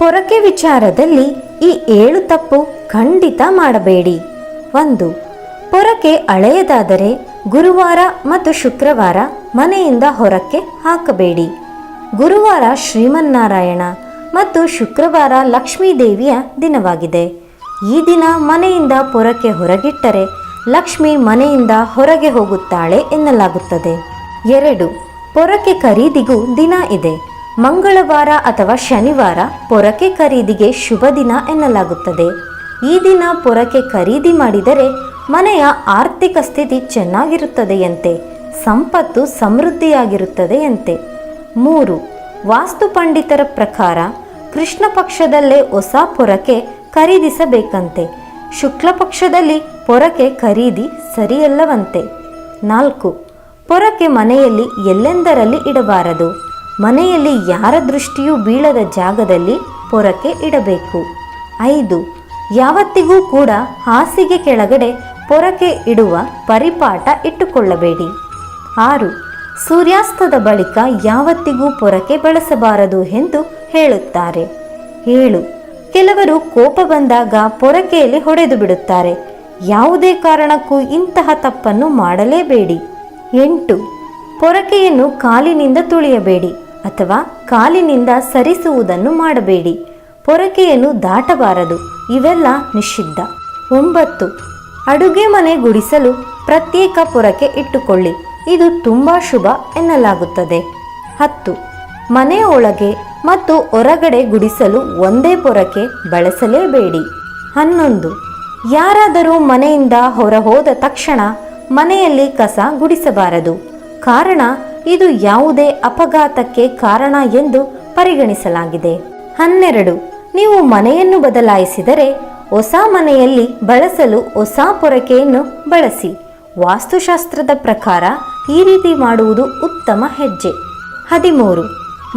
ಪೊರಕೆ ವಿಚಾರದಲ್ಲಿ ಈ 7 ತಪ್ಪು ಖಂಡಿತ ಮಾಡಬೇಡಿ. 1. ಪೊರಕೆ ಹಳೆಯದಾದರೆ ಗುರುವಾರ ಮತ್ತು ಶುಕ್ರವಾರ ಮನೆಯಿಂದ ಹೊರಕ್ಕೆ ಹಾಕಬೇಡಿ. ಗುರುವಾರ ಶ್ರೀಮನ್ನಾರಾಯಣ ಮತ್ತು ಶುಕ್ರವಾರ ಲಕ್ಷ್ಮೀ ದೇವಿಯ ದಿನವಾಗಿದೆ. ಈ ದಿನ ಮನೆಯಿಂದ ಪೊರಕೆ ಹೊರಗಿಟ್ಟರೆ ಲಕ್ಷ್ಮಿ ಮನೆಯಿಂದ ಹೊರಗೆ ಹೋಗುತ್ತಾಳೆ ಎನ್ನಲಾಗುತ್ತದೆ. 2. ಪೊರಕೆ ಖರೀದಿಗೂ ದಿನ ಇದೆ. ಮಂಗಳವಾರ ಅಥವಾ ಶನಿವಾರ ಪೊರಕೆ ಖರೀದಿಗೆ ಶುಭ ದಿನ ಎನ್ನಲಾಗುತ್ತದೆ. ಈ ದಿನ ಪೊರಕೆ ಖರೀದಿ ಮಾಡಿದರೆ ಮನೆಯ ಆರ್ಥಿಕ ಸ್ಥಿತಿ ಚೆನ್ನಾಗಿರುತ್ತದೆಯಂತೆ, ಸಂಪತ್ತು ಸಮೃದ್ಧಿಯಾಗಿರುತ್ತದೆಯಂತೆ. 3. ವಾಸ್ತು ಪಂಡಿತರ ಪ್ರಕಾರ ಕೃಷ್ಣ ಪಕ್ಷದಲ್ಲೇ ಹೊಸ ಪೊರಕೆ ಖರೀದಿಸಬೇಕಂತೆ. ಶುಕ್ಲ ಪಕ್ಷದಲ್ಲಿ ಪೊರಕೆ ಖರೀದಿ ಸರಿಯಲ್ಲವಂತೆ. 4. ಪೊರಕೆ ಮನೆಯಲ್ಲಿ ಎಲ್ಲೆಂದರಲ್ಲಿ ಇಡಬಾರದು. ಮನೆಯಲ್ಲಿ ಯಾರ ದೃಷ್ಟಿಯೂ ಬೀಳದ ಜಾಗದಲ್ಲಿ ಪೊರಕೆ ಇಡಬೇಕು. 5. ಯಾವತ್ತಿಗೂ ಕೂಡ ಹಾಸಿಗೆ ಕೆಳಗಡೆ ಪೊರಕೆ ಇಡುವ ಪರಿಪಾಠ ಇಟ್ಟುಕೊಳ್ಳಬೇಡಿ. 6. ಸೂರ್ಯಾಸ್ತದ ಬಳಿಕ ಯಾವತ್ತಿಗೂ ಪೊರಕೆ ಬಳಸಬಾರದು ಎಂದು ಹೇಳುತ್ತಾರೆ. 7. ಕೆಲವರು ಕೋಪ ಬಂದಾಗ ಪೊರಕೆಯಲ್ಲಿ ಹೊಡೆದು ಬಿಡುತ್ತಾರೆ. ಯಾವುದೇ ಕಾರಣಕ್ಕೂ ಇಂತಹ ತಪ್ಪನ್ನು ಮಾಡಲೇಬೇಡಿ. 8. ಪೊರಕೆಯನ್ನು ಕಾಲಿನಿಂದ ತುಳಿಯಬೇಡಿ ಅಥವಾ ಕಾಲಿನಿಂದ ಸರಿಸುವುದನ್ನು ಮಾಡಬೇಡಿ. ಪೊರಕೆಯನ್ನು ದಾಟಬಾರದು. ಇವೆಲ್ಲ ನಿಷಿದ್ಧ. 9. ಅಡುಗೆ ಮನೆ ಗುಡಿಸಲು ಪ್ರತ್ಯೇಕ ಪೊರಕೆ ಇಟ್ಟುಕೊಳ್ಳಿ. ಇದು ತುಂಬ ಶುಭ ಎನ್ನಲಾಗುತ್ತದೆ. 10. ಮನೆಯ ಒಳಗೆ ಮತ್ತು ಹೊರಗಡೆ ಗುಡಿಸಲು ಒಂದೇ ಪೊರಕೆ ಬಳಸಲೇಬೇಡಿ. 11. ಯಾರಾದರೂ ಮನೆಯಿಂದ ಹೊರ ಹೋದ ತಕ್ಷಣ ಮನೆಯಲ್ಲಿ ಕಸ ಗುಡಿಸಬಾರದು. ಕಾರಣ ಇದು ಯಾವುದೇ ಅಪಘಾತಕ್ಕೆ ಕಾರಣ ಎಂದು ಪರಿಗಣಿಸಲಾಗಿದೆ. 12. ನೀವು ಮನೆಯನ್ನು ಬದಲಾಯಿಸಿದರೆ ಹೊಸ ಮನೆಯಲ್ಲಿ ಬಳಸಲು ಹೊಸ ಪೊರಕೆಯನ್ನು ಬಳಸಿ. ವಾಸ್ತುಶಾಸ್ತ್ರದ ಪ್ರಕಾರ ಈ ರೀತಿ ಮಾಡುವುದು ಉತ್ತಮ ಹೆಜ್ಜೆ. 13.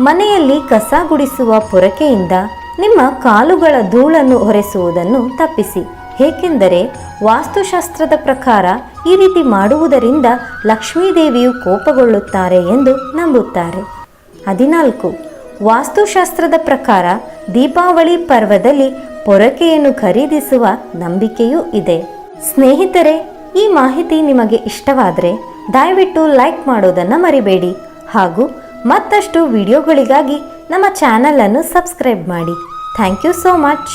ಮನೆಯಲ್ಲಿ ಕಸ ಗುಡಿಸುವ ಪೊರಕೆಯಿಂದ ನಿಮ್ಮ ಕಾಲುಗಳ ಧೂಳನ್ನು ಹೊರೆಸುವುದನ್ನು ತಪ್ಪಿಸಿ. ಏಕೆಂದರೆ ವಾಸ್ತುಶಾಸ್ತ್ರದ ಪ್ರಕಾರ ಈ ರೀತಿ ಮಾಡುವುದರಿಂದ ಲಕ್ಷ್ಮೀದೇವಿಯು ಕೋಪಗೊಳ್ಳುತ್ತಾರೆ ಎಂದು ನಂಬುತ್ತಾರೆ. 14. ವಾಸ್ತುಶಾಸ್ತ್ರದ ಪ್ರಕಾರ ದೀಪಾವಳಿ ಪರ್ವದಲ್ಲಿ ಪೊರಕೆಯನ್ನು ಖರೀದಿಸುವ ನಂಬಿಕೆಯೂ ಇದೆ. ಸ್ನೇಹಿತರೆ, ಈ ಮಾಹಿತಿ ನಿಮಗೆ ಇಷ್ಟವಾದರೆ ದಯವಿಟ್ಟು ಲೈಕ್ ಮಾಡೋದನ್ನು ಮರಿಬೇಡಿ ಹಾಗೂ ಮತ್ತಷ್ಟು ವಿಡಿಯೋಗಳಿಗಾಗಿ ನಮ್ಮ ಚಾನಲನ್ನು ಸಬ್ಸ್ಕ್ರೈಬ್ ಮಾಡಿ. Thank you so much.